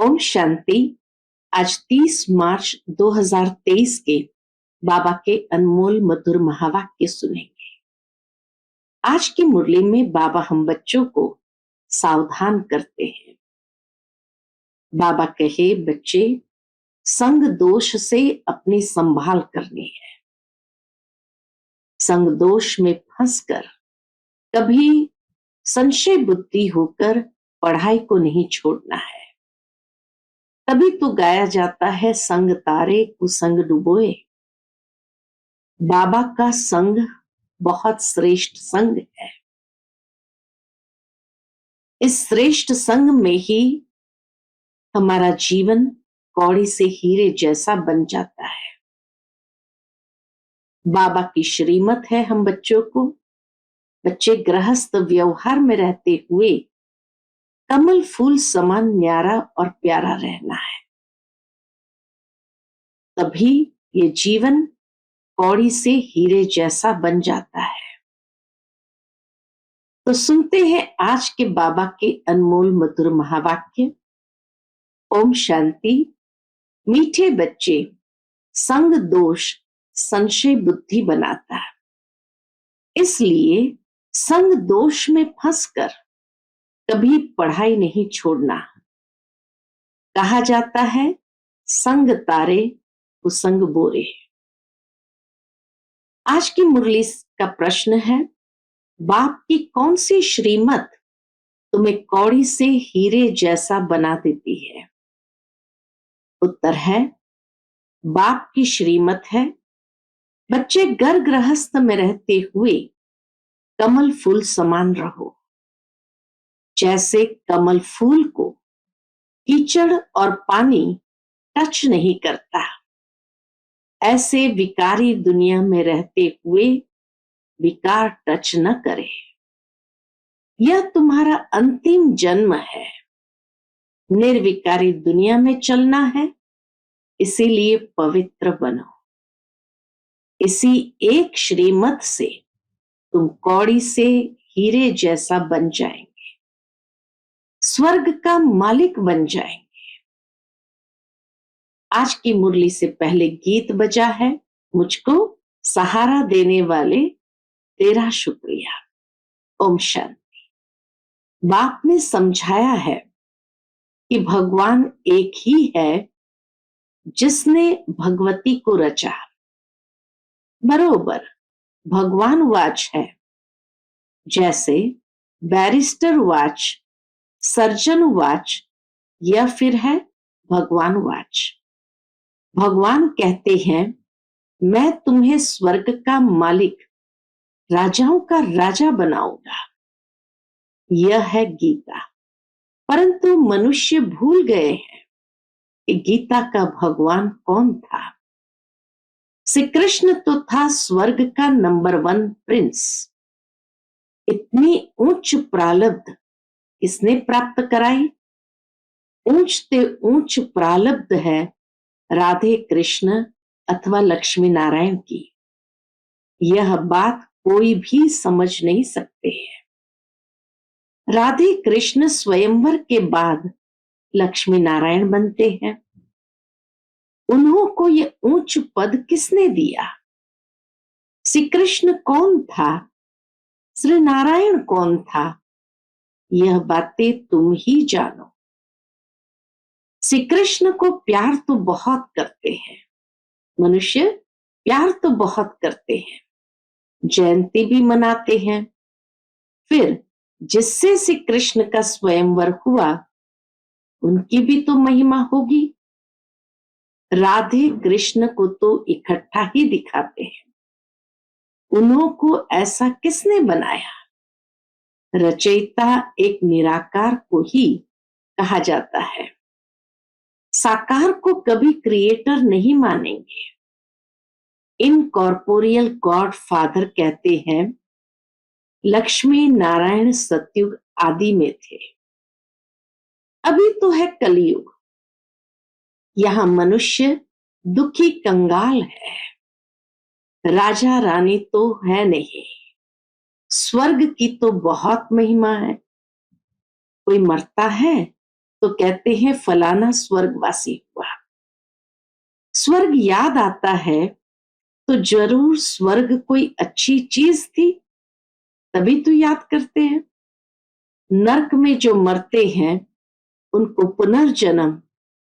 ओम शांति। आज 30 मार्च 2023 के बाबा के अनमोल मधुर महावाक्य सुनेंगे। आज की मुरली में बाबा हम बच्चों को सावधान करते हैं। बाबा कहे, बच्चे संग दोष से अपनी संभाल करनी है। संग दोष में फंसकर कभी संशय बुद्धि होकर पढ़ाई को नहीं छोड़ना है। तभी तो गाया जाता है, संग तारे कुसंग डुबोए। बाबा का संग बहुत श्रेष्ठ संग है। इस श्रेष्ठ संग में ही हमारा जीवन कौड़ी से हीरे जैसा बन जाता है। बाबा की श्रीमत है हम बच्चों को, बच्चे गृहस्थ व्यवहार में रहते हुए कमल फूल समान न्यारा और प्यारा रहना है। तभी ये जीवन कौड़ी से हीरे जैसा बन जाता है। तो सुनते हैं आज के बाबा के अनमोल मधुर महावाक्य। ओम शांति। मीठे बच्चे, संग दोष संशय बुद्धि बनाता है, इसलिए संग दोष में फंसकर कभी पढ़ाई नहीं छोड़ना। कहा जाता है, संग तारे कुसंग बोरे। आज की मुरली का प्रश्न है, बाप की कौन सी श्रीमत तुम्हें कौड़ी से हीरे जैसा बना देती है? उत्तर है, बाप की श्रीमत है, बच्चे घर गृहस्थ में रहते हुए कमल फूल समान रहो। जैसे कमल फूल को कीचड़ और पानी टच नहीं करता, ऐसे विकारी दुनिया में रहते हुए विकार टच न करे। यह तुम्हारा अंतिम जन्म है। निर्विकारी दुनिया में चलना है, इसीलिए पवित्र बनो। इसी एक श्रीमत से तुम कौड़ी से हीरे जैसा बन जाएंगे, स्वर्ग का मालिक बन जाएंगे। आज की मुरली से पहले गीत बजा है, मुझको सहारा देने वाले तेरा शुक्रिया। ओम शांति। बाप ने समझाया है कि भगवान एक ही है जिसने भगवती को रचा। बरोबर भगवान वाच है, जैसे बैरिस्टर वाच, सर्जन वाच, या फिर है भगवान वाच। भगवान कहते हैं, मैं तुम्हें स्वर्ग का मालिक, राजाओं का राजा बनाऊंगा। यह है गीता। परंतु मनुष्य भूल गए हैं कि गीता का भगवान कौन था। श्री कृष्ण तो था स्वर्ग का नंबर 1 प्रिंस। इतनी उच्च प्रारब्ध किसने प्राप्त कराई? ऊंच से ऊंच प्रारब्ध है राधे कृष्ण अथवा लक्ष्मी नारायण की। यह बात कोई भी समझ नहीं सकते हैं। राधे कृष्ण स्वयंवर के बाद लक्ष्मी नारायण बनते हैं। उन्हों को यह ऊंच पद किसने दिया? श्री कृष्ण कौन था? श्री नारायण कौन था? यह बातें तुम ही जानो। श्री कृष्ण को प्यार तो बहुत करते हैं, मनुष्य प्यार तो बहुत करते हैं, जयंती भी मनाते हैं। फिर जिससे श्री कृष्ण का स्वयंवर हुआ, उनकी भी तो महिमा होगी। राधे कृष्ण को तो इकट्ठा ही दिखाते हैं। उन्हों को ऐसा किसने बनाया? रचयिता एक निराकार को ही कहा जाता है। साकार को कभी क्रिएटर नहीं मानेंगे। इनकॉर्पोरियल गॉड फादर कहते हैं, लक्ष्मी नारायण सतयुग आदि में थे। अभी तो है कलयुग। यहां मनुष्य दुखी कंगाल है, राजा रानी तो है नहीं। स्वर्ग की तो बहुत महिमा है। कोई मरता है तो कहते हैं फलाना स्वर्गवासी हुआ। स्वर्ग याद आता है तो जरूर स्वर्ग कोई अच्छी चीज थी, तभी तो याद करते हैं। नरक में जो मरते हैं उनको पुनर्जन्म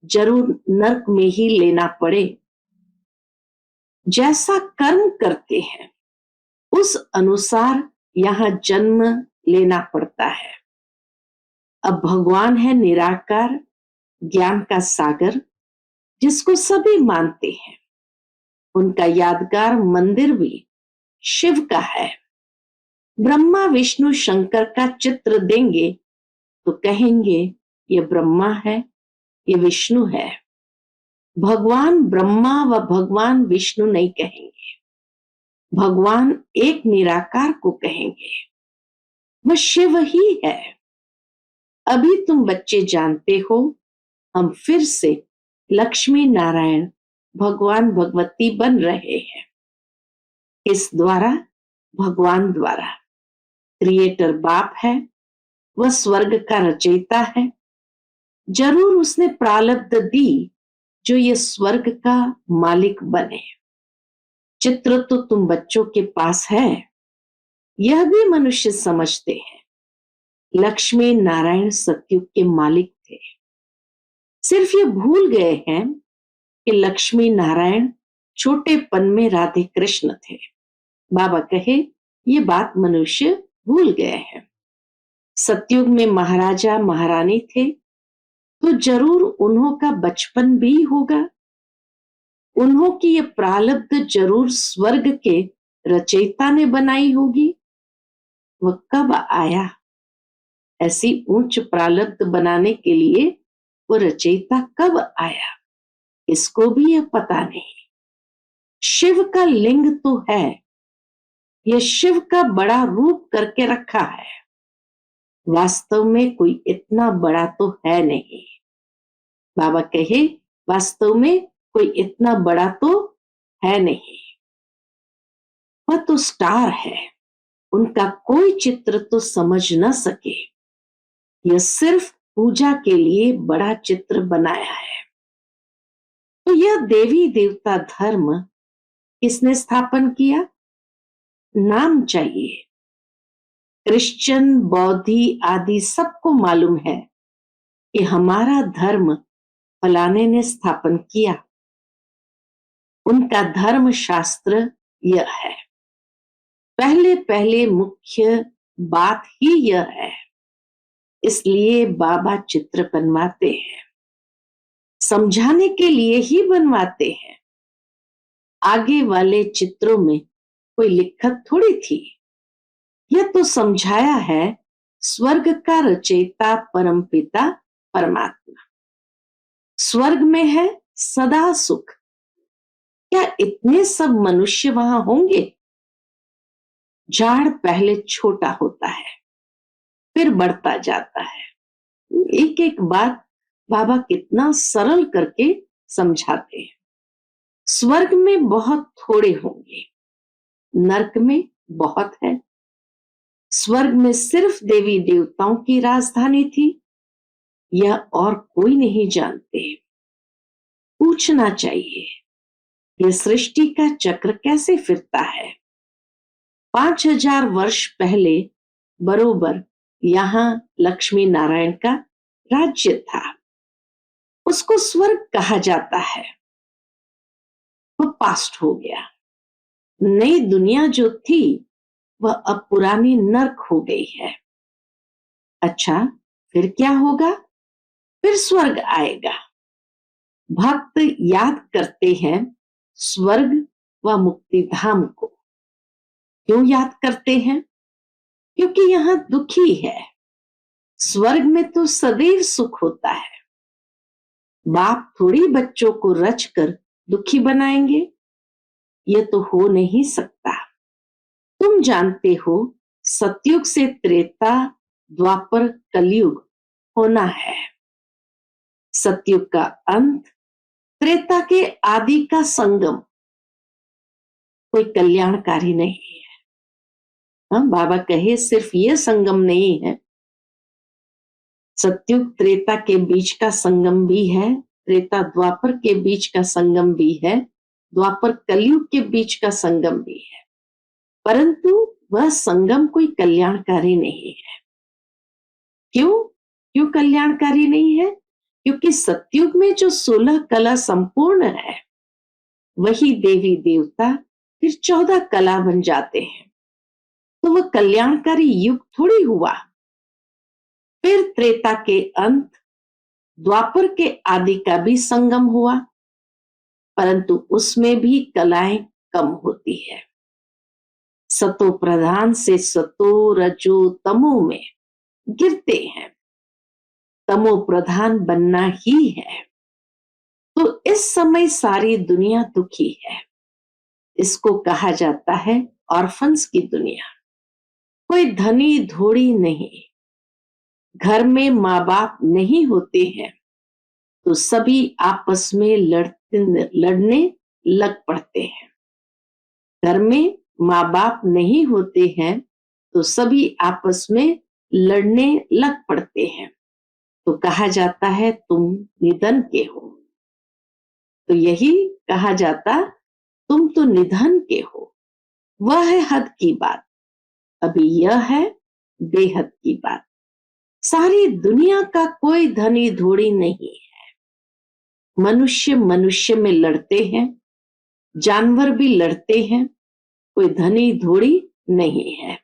जरूर नरक में ही लेना पड़े। जैसा कर्म करते हैं उस अनुसार यहाँ जन्म लेना पड़ता है। अब भगवान है निराकार ज्ञान का सागर, जिसको सभी मानते हैं। उनका यादगार मंदिर भी शिव का है। ब्रह्मा विष्णु शंकर का चित्र देंगे तो कहेंगे ये ब्रह्मा है, ये विष्णु है। भगवान ब्रह्मा व भगवान विष्णु नहीं कहेंगे, भगवान एक निराकार को कहेंगे, वह शिव ही है। अभी तुम बच्चे जानते हो, हम फिर से लक्ष्मी नारायण भगवान भगवती बन रहे हैं। इस द्वारा, भगवान द्वारा। क्रिएटर बाप है, वह स्वर्ग का रचयिता है। जरूर उसने प्रारब्ध दी जो ये स्वर्ग का मालिक बने। चित्र तो तुम बच्चों के पास है, यह भी मनुष्य समझते हैं। लक्ष्मी नारायण सतयुग के मालिक थे। सिर्फ ये भूल गए हैं कि लक्ष्मी नारायण छोटेपन में राधे कृष्ण थे। बाबा कहे ये बात मनुष्य भूल गए हैं। सतयुग में महाराजा महारानी थे तो जरूर उन्हों का बचपन भी होगा। उन्हों की ये प्रारब्ध जरूर स्वर्ग के रचयिता ने बनाई होगी। वह कब आया? ऐसी ऊंच प्रारब्ध बनाने के लिए वो रचयिता कब आया, इसको भी यह पता नहीं। शिव का लिंग तो है, यह शिव का बड़ा रूप करके रखा है। वास्तव में कोई इतना बड़ा तो है नहीं। बाबा कहे वास्तव में कोई इतना बड़ा तो है नहीं। वह तो स्टार है, उनका कोई चित्र तो समझ न सके। यह सिर्फ पूजा के लिए बड़ा चित्र बनाया है। तो यह देवी देवता धर्म किसने स्थापन किया? नाम चाहिए। क्रिश्चियन बौद्धि आदि सबको मालूम है कि हमारा धर्म फलाने ने स्थापन किया। उनका धर्म शास्त्र यह है। पहले पहले मुख्य बात ही यह है, इसलिए बाबा चित्र बनवाते हैं, समझाने के लिए ही बनवाते हैं। आगे वाले चित्रों में कोई लिखत थोड़ी थी। यह तो समझाया है स्वर्ग का रचयिता परमपिता परमात्मा। स्वर्ग में है सदा सुख। क्या इतने सब मनुष्य वहां होंगे? झाड़ पहले छोटा होता है, फिर बढ़ता जाता है। एक एक बात बाबा कितना सरल करके समझाते हैं। स्वर्ग में बहुत थोड़े होंगे, नरक में बहुत है। स्वर्ग में सिर्फ देवी देवताओं की राजधानी थी, यह और कोई नहीं जानते। पूछना चाहिए यह सृष्टि का चक्र कैसे फिरता है। 5000 वर्ष पहले बरोबर यहाँ लक्ष्मी नारायण का राज्य था। उसको स्वर्ग कहा जाता है। वह पास्ट हो गया। नई दुनिया जो थी वह अब पुरानी नर्क हो गई है। अच्छा, फिर क्या होगा? फिर स्वर्ग आएगा। भक्त याद करते हैं स्वर्ग व मुक्ति धाम को। क्यों याद करते हैं? क्योंकि यहाँ दुखी है। स्वर्ग में तो सदैव सुख होता है। बाप थोड़ी बच्चों को रचकर दुखी बनाएंगे, यह तो हो नहीं सकता। तुम जानते हो सतयुग से त्रेता द्वापर कलयुग होना है। सतयुग का अंत, त्रेता के आदि का संगम कोई कल्याणकारी नहीं है। हाँ, बाबा कहे सिर्फ ये संगम नहीं है, सत्युग त्रेता के बीच का संगम भी है, त्रेता द्वापर के बीच का संगम भी है, द्वापर कलयुग के बीच का संगम भी है, परंतु वह संगम कोई कल्याणकारी नहीं है। क्यों? क्यों कल्याणकारी नहीं है? क्योंकि सत्युग में जो 16 कला संपूर्ण है, वही देवी देवता फिर 14 कला बन जाते हैं, तो वह कल्याणकारी युग थोड़ी हुआ। फिर त्रेता के अंत, द्वापर के आदि का भी संगम हुआ, परंतु उसमें भी कलाएं कम होती है। सतो प्रधान से सतो रजो तमो में गिरते हैं, तमो प्रधान बनना ही है। तो इस समय सारी दुनिया दुखी है। इसको कहा जाता है ऑर्फन्स की दुनिया। कोई धनी धोड़ी नहीं, घर में माँ बाप नहीं होते हैं, तो सभी आपस में लड़ने लग पड़ते हैं। घर में माँ बाप नहीं होते हैं तो सभी आपस में लड़ने लग पड़ते हैं, तो कहा जाता है तुम निधन के हो। तो यही कहा जाता तुम तो निधन के हो। वह है हद की बात, अभी यह है बेहद की बात। सारी दुनिया का कोई धनी धोड़ी नहीं है। मनुष्य मनुष्य में लड़ते हैं, जानवर भी लड़ते हैं, कोई धनी धोड़ी नहीं है।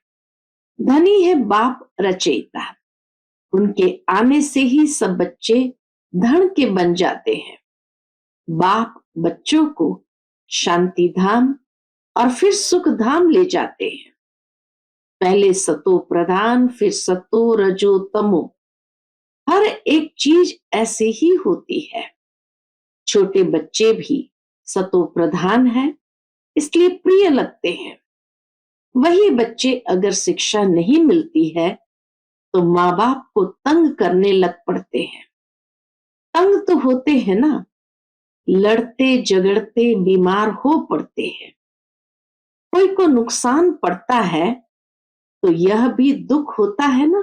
धनी है बाप रचयिता, उनके आने से ही सब बच्चे धन के बन जाते हैं। बाप बच्चों को शांति धाम और फिर सुख धाम ले जाते हैं। पहले सतो प्रधान, फिर सतो रजो तमो, हर एक चीज ऐसे ही होती है। छोटे बच्चे भी सतो प्रधान है, इसलिए प्रिय लगते हैं। वही बच्चे अगर शिक्षा नहीं मिलती है तो माँ बाप को तंग करने लग पड़ते हैं। तंग तो होते हैं ना, लड़ते झगड़ते बीमार हो पड़ते हैं। कोई को नुकसान पड़ता है तो यह भी दुख होता है ना।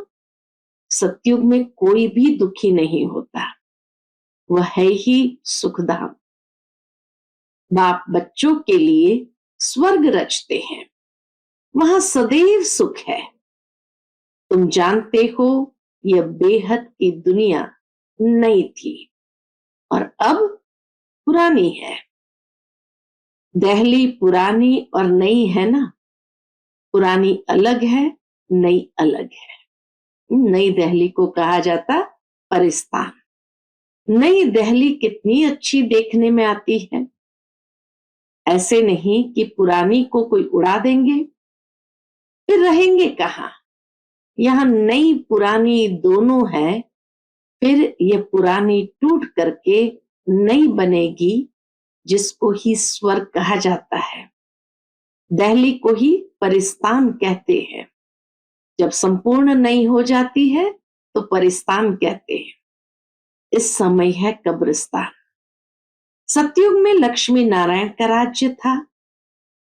सतयुग में कोई भी दुखी नहीं होता, वह है ही सुखधाम। बाप बच्चों के लिए स्वर्ग रचते हैं, वहां सदैव सुख है। तुम जानते हो यह बेहद की दुनिया नई थी और अब पुरानी है। दिल्ली पुरानी और नई है ना, पुरानी अलग है, नई अलग है। नई दिल्ली को कहा जाता परिस्तान। नई दिल्ली कितनी अच्छी देखने में आती है। ऐसे नहीं कि पुरानी को कोई उड़ा देंगे, फिर रहेंगे कहाँ। यहाँ नई पुरानी दोनों है, फिर ये पुरानी टूट करके नई बनेगी, जिसको ही स्वर्ग कहा जाता है। दिल्ली को ही परिस्तान कहते हैं। जब संपूर्ण नई हो जाती है तो परिस्तान कहते हैं। इस समय है कब्रिस्तान। सतयुग में लक्ष्मी नारायण का राज्य था,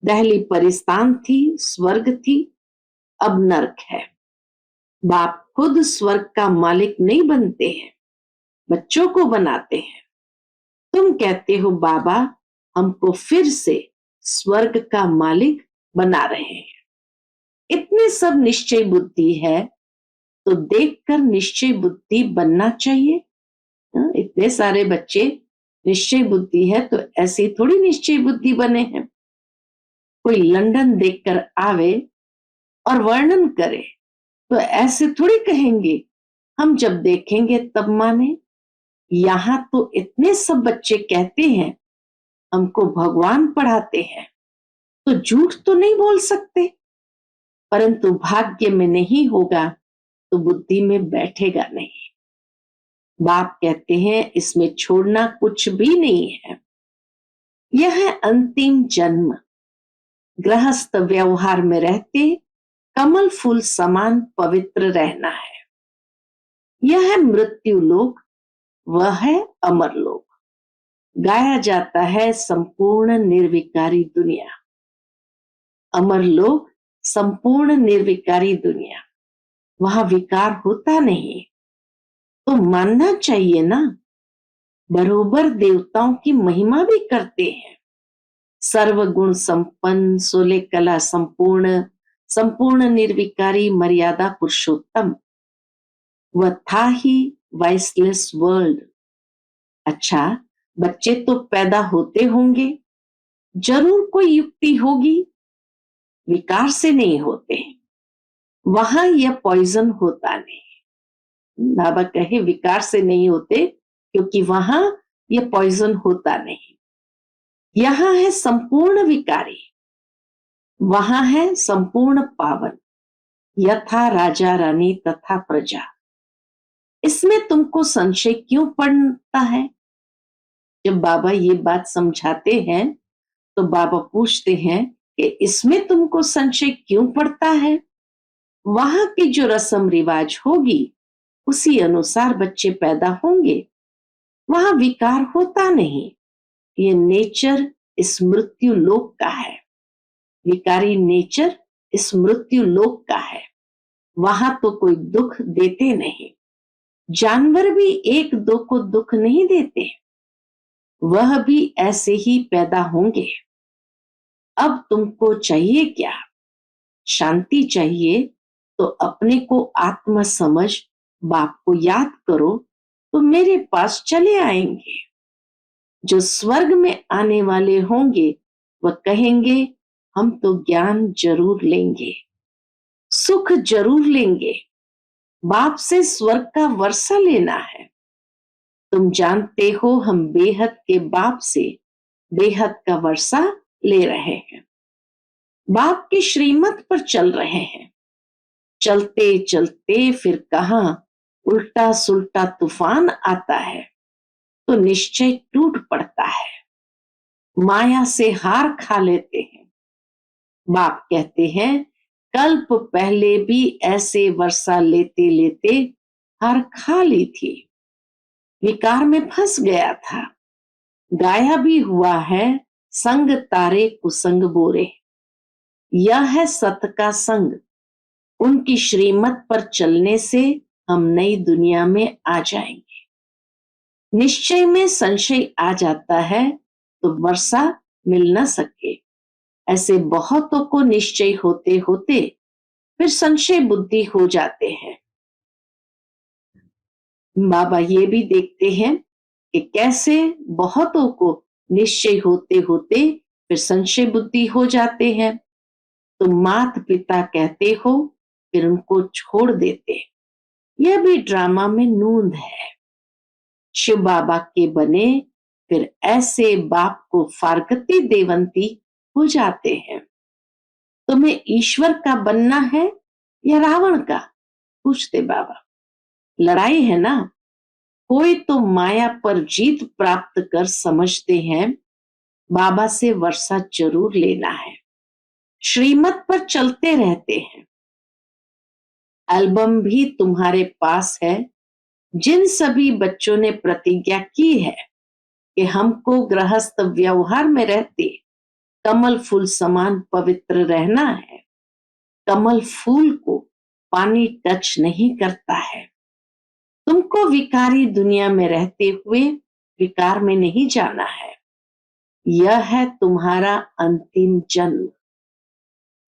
दिल्ली परिस्तान थी, स्वर्ग थी, अब नरक है। बाप खुद स्वर्ग का मालिक नहीं बनते हैं, बच्चों को बनाते हैं। तुम कहते हो बाबा हमको फिर से स्वर्ग का मालिक बना रहे हैं। इतने सब निश्चय बुद्धि है तो देखकर निश्चय बुद्धि बनना चाहिए। इतने सारे बच्चे निश्चय बुद्धि है तो ऐसी थोड़ी निश्चय बुद्धि बने हैं। कोई लंदन देखकर आवे और वर्णन करे तो ऐसे थोड़ी कहेंगे हम जब देखेंगे तब माने। यहाँ तो इतने सब बच्चे कहते हैं हमको भगवान पढ़ाते हैं, तो झूठ तो नहीं बोल सकते, परंतु भाग्य में नहीं होगा तो बुद्धि में बैठेगा नहीं। बाप कहते हैं इसमें छोड़ना कुछ भी नहीं है। यह है अंतिम जन्म। गृहस्थ व्यवहार में रहते कमल फूल समान पवित्र रहना है। यह है मृत्यु लोक, वह है अमर लोक। गाया जाता है संपूर्ण निर्विकारी दुनिया। अमर लोक संपूर्ण निर्विकारी दुनिया, वहां विकार होता नहीं। तो मानना चाहिए ना, बरोबर देवताओं की महिमा भी करते हैं। सर्वगुण संपन्न, सोले कला संपूर्ण, संपूर्ण निर्विकारी, मर्यादा पुरुषोत्तम, वह था ही वाइसलेस वर्ल्ड। अच्छा, बच्चे तो पैदा होते होंगे, जरूर कोई युक्ति होगी, विकार से नहीं होते। वहां यह पॉइजन होता नहीं। बाबा कहे विकार से नहीं होते क्योंकि वहां यह पॉइजन होता नहीं। यहां है संपूर्ण विकारी, वहां है संपूर्ण पावन, यथा राजा रानी तथा प्रजा। इसमें तुमको संशय क्यों पड़ता है? जब बाबा ये बात समझाते हैं तो बाबा पूछते हैं कि इसमें तुमको संशय क्यों पड़ता है? वहां की जो रस्म रिवाज होगी उसी अनुसार बच्चे पैदा होंगे, वहां विकार होता नहीं। ये नेचर इस मृत्यु लोक का है, विकारी नेचर इस मृत्यु लोक का है। वहां तो कोई दुख देते नहीं, जानवर भी एक दो को दुख नहीं देते, वह भी ऐसे ही पैदा होंगे। अब तुमको चाहिए क्या? शांति चाहिए तो अपने को आत्मा समझ बाप को याद करो तो मेरे पास चले आएंगे। जो स्वर्ग में आने वाले होंगे वह कहेंगे हम तो ज्ञान जरूर लेंगे, सुख जरूर लेंगे, बाप से स्वर्ग का वर्षा लेना है। तुम जानते हो हम बेहद के बाप से बेहद का वर्षा ले रहे हैं, बाप की श्रीमत पर चल रहे हैं। चलते चलते फिर कहां उल्टा सुल्टा तूफान आता है तो निश्चय टूट पड़ता है, माया से हार खा लेते हैं। बाप कहते हैं कल्प पहले भी ऐसे वर्षा लेते लेते हार खा ली थी, विकार में फंस गया था, गाया भी हुआ है संग तारे कुसंग बोरे। यह है सत का संग, उनकी श्रीमत पर चलने से हम नई दुनिया में आ जाएंगे। निश्चय में संशय आ जाता है तो वर्षा मिल न सके। ऐसे बहुतों को निश्चय होते होते फिर संशय बुद्धि हो जाते हैं। बाबा ये भी देखते हैं कि कैसे बहुतों को निश्चय होते होते फिर संशय बुद्धि हो जाते हैं। तो माता पिता कहते हो फिर उनको छोड़ देते। यह भी ड्रामा में नूंद है। शिव बाबा के बने फिर ऐसे बाप को फारकती देवंती हो जाते हैं। तुम्हें ईश्वर का बनना है या रावण का? पूछते बाबा। लड़ाई है ना, कोई तो माया पर जीत प्राप्त कर समझते हैं बाबा से वर्षा जरूर लेना है, श्रीमत पर चलते रहते हैं। एल्बम भी तुम्हारे पास है, जिन सभी बच्चों ने प्रतिज्ञा की है कि हमको गृहस्थ व्यवहार में रहते कमल फूल समान पवित्र रहना है। कमल फूल को पानी टच नहीं करता है। तुमको विकारी दुनिया में रहते हुए विकार में नहीं जाना है। यह है तुम्हारा अंतिम जन्म।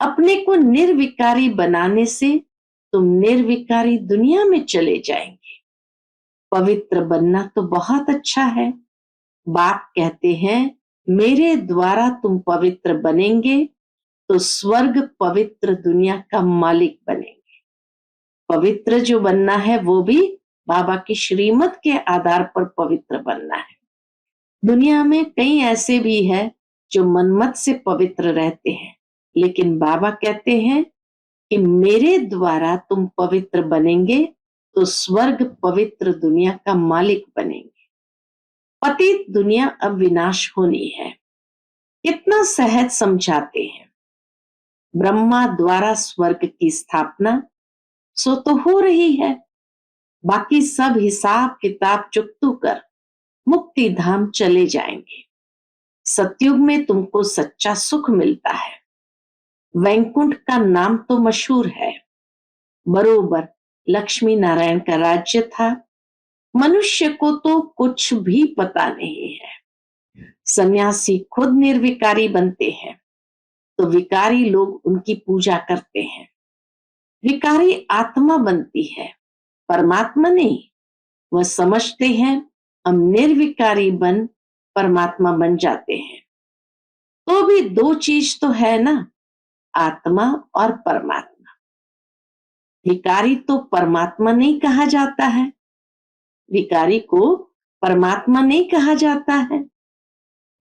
अपने को निर्विकारी बनाने से तुम निर्विकारी दुनिया में चले जाएंगे। पवित्र बनना तो बहुत अच्छा है। बाप कहते हैं मेरे द्वारा तुम पवित्र बनेंगे तो स्वर्ग पवित्र दुनिया का मालिक बनेंगे। पवित्र जो बनना है वो भी बाबा की श्रीमत के आधार पर पवित्र बनना है। दुनिया में कई ऐसे भी है जो मनमत से पवित्र रहते हैं, लेकिन बाबा कहते हैं कि मेरे द्वारा तुम पवित्र बनेंगे तो स्वर्ग पवित्र दुनिया का मालिक बनेंगे। पतित दुनिया अब विनाश होनी है। कितना सहज समझाते हैं। ब्रह्मा द्वारा स्वर्ग की स्थापना सो तो हो रही है, बाकी सब हिसाब किताब चुकतू कर मुक्ति धाम चले जाएंगे। सतयुग में तुमको सच्चा सुख मिलता है। वैकुंठ का नाम तो मशहूर है, बरोबर लक्ष्मी नारायण का राज्य था। मनुष्य को तो कुछ भी पता नहीं है। सन्यासी खुद निर्विकारी बनते हैं तो विकारी लोग उनकी पूजा करते हैं। विकारी आत्मा बनती है, परमात्मा नहीं। वह समझते हैं हम निर्विकारी बन परमात्मा बन जाते हैं। तो भी दो चीज तो है ना, आत्मा और परमात्मा। विकारी तो परमात्मा नहीं कहा जाता है, विकारी को परमात्मा नहीं कहा जाता है।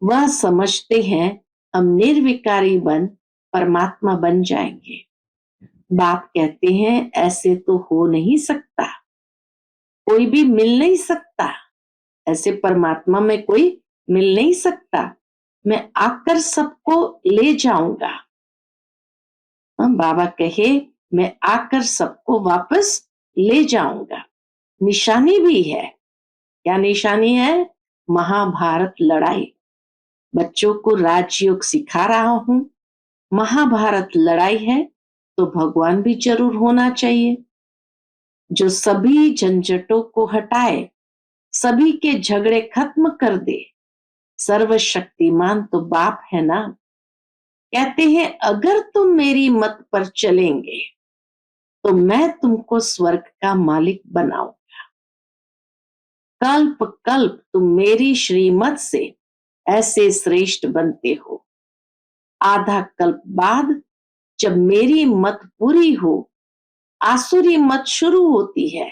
वह समझते हैं हम निर्विकारी बन परमात्मा बन जाएंगे। बाप कहते हैं ऐसे तो हो नहीं सकता, कोई भी मिल नहीं सकता, ऐसे परमात्मा में कोई मिल नहीं सकता। मैं आकर सबको ले जाऊंगा। बाबा कहे मैं आकर सबको वापस ले जाऊंगा। निशानी भी है। क्या निशानी है? महाभारत लड़ाई। बच्चों को राजयोग सिखा रहा हूं। महाभारत लड़ाई है तो भगवान भी जरूर होना चाहिए, जो सभी झंझटों को हटाए, सभी के झगड़े खत्म कर दे। सर्वशक्तिमान तो बाप है ना। कहते हैं अगर तुम मेरी मत पर चलेंगे तो मैं तुमको स्वर्ग का मालिक बनाऊंगा। कल्प कल्प तुम मेरी श्रीमत से ऐसे श्रेष्ठ बनते हो। आधा कल्प बाद जब मेरी मत पूरी हो, आसुरी मत शुरू होती है,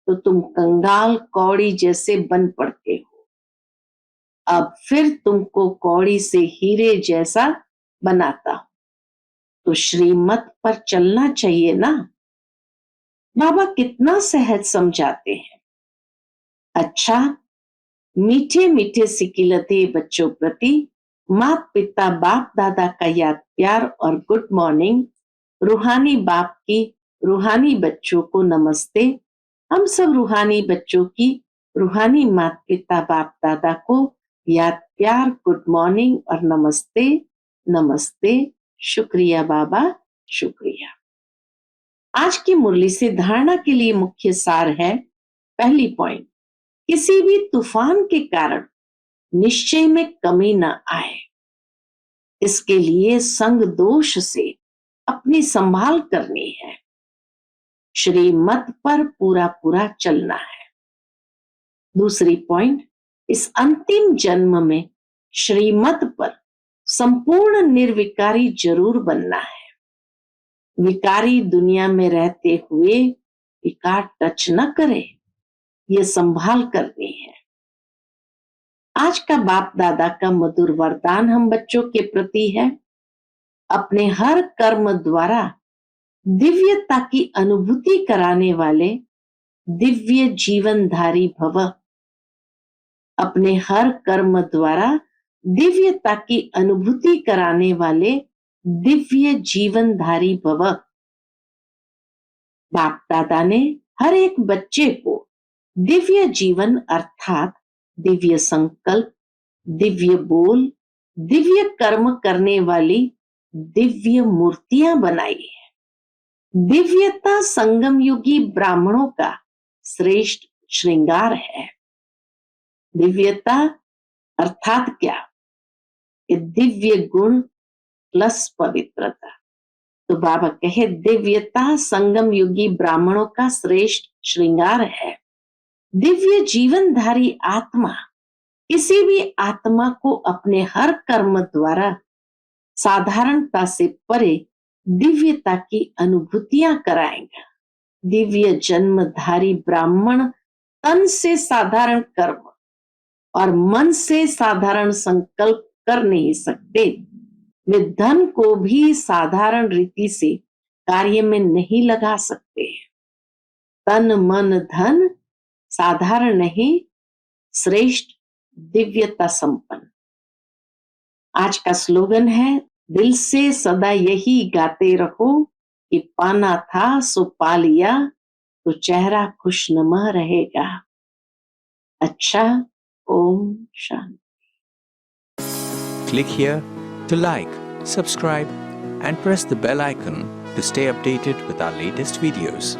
तो तुम कंगाल कौड़ी जैसे बन पड़ते हो। अब फिर तुमको कौड़ी से हीरे जैसा बनाता हूं। तो श्रीमत पर चलना चाहिए ना। बाबा कितना सहज समझाते हैं। अच्छा, मीठे मीठे सिकिलते बच्चों प्रति माता पिता बाप दादा का याद प्यार और गुड मॉर्निंग। रूहानी बाप की रूहानी बच्चों को नमस्ते। हम सब रूहानी बच्चों की रूहानी माता पिता बाप दादा को याद प्यार गुड मॉर्निंग और नमस्ते नमस्ते। शुक्रिया बाबा, शुक्रिया। आज की मुरली से धारणा के लिए मुख्य सार है। पहली पॉइंट, किसी भी तूफान के कारण निश्चय में कमी न आए, इसके लिए संग दोष से अपनी संभाल करनी है। श्रीमत पर पूरा पूरा चलना है। दूसरी पॉइंट, इस अंतिम जन्म में श्रीमत पर संपूर्ण निर्विकारी जरूर बनना है। विकारी दुनिया में रहते हुए विकार टच न करे, ये संभाल करनी है। आज का बाप दादा का मधुर वरदान हम बच्चों के प्रति है। अपने हर कर्म द्वारा दिव्यता की अनुभूति कराने वाले दिव्य जीवनधारी भव। अपने हर कर्म द्वारा दिव्यता की अनुभूति कराने वाले दिव्य जीवनधारी भव। बाप दादा ने हर एक बच्चे को दिव्य जीवन अर्थात दिव्य संकल्प, दिव्य बोल, दिव्य कर्म करने वाली दिव्य मूर्तियां बनाई है। दिव्यता संगम युगी ब्राह्मणों का श्रेष्ठ श्रृंगार है। दिव्यता अर्थात क्या? ये दिव्य गुण प्लस पवित्रता। तो बाबा कहे दिव्यता संगम युगी ब्राह्मणों का श्रेष्ठ श्रृंगार है। दिव्य जीवनधारी आत्मा किसी भी आत्मा को अपने हर कर्म द्वारा साधारणता से परे दिव्यता की अनुभूतियां कराएगा। दिव्य जन्मधारी ब्राह्मण तन से साधारण कर्म और मन से साधारण संकल्प कर नहीं सकते। वे धन को भी साधारण रीति से कार्य में नहीं लगा सकते। तन मन धन साधारण नहीं, श्रेष्ठ दिव्यता संपन्न। आज का स्लोगन है, दिल से सदा यही गाते रहो कि पाना था सो पा लिया, तो चेहरा खुशनुमा रहेगा। अच्छा, Om Shanti. Click here to like, subscribe and press the bell icon to stay updated with our latest videos.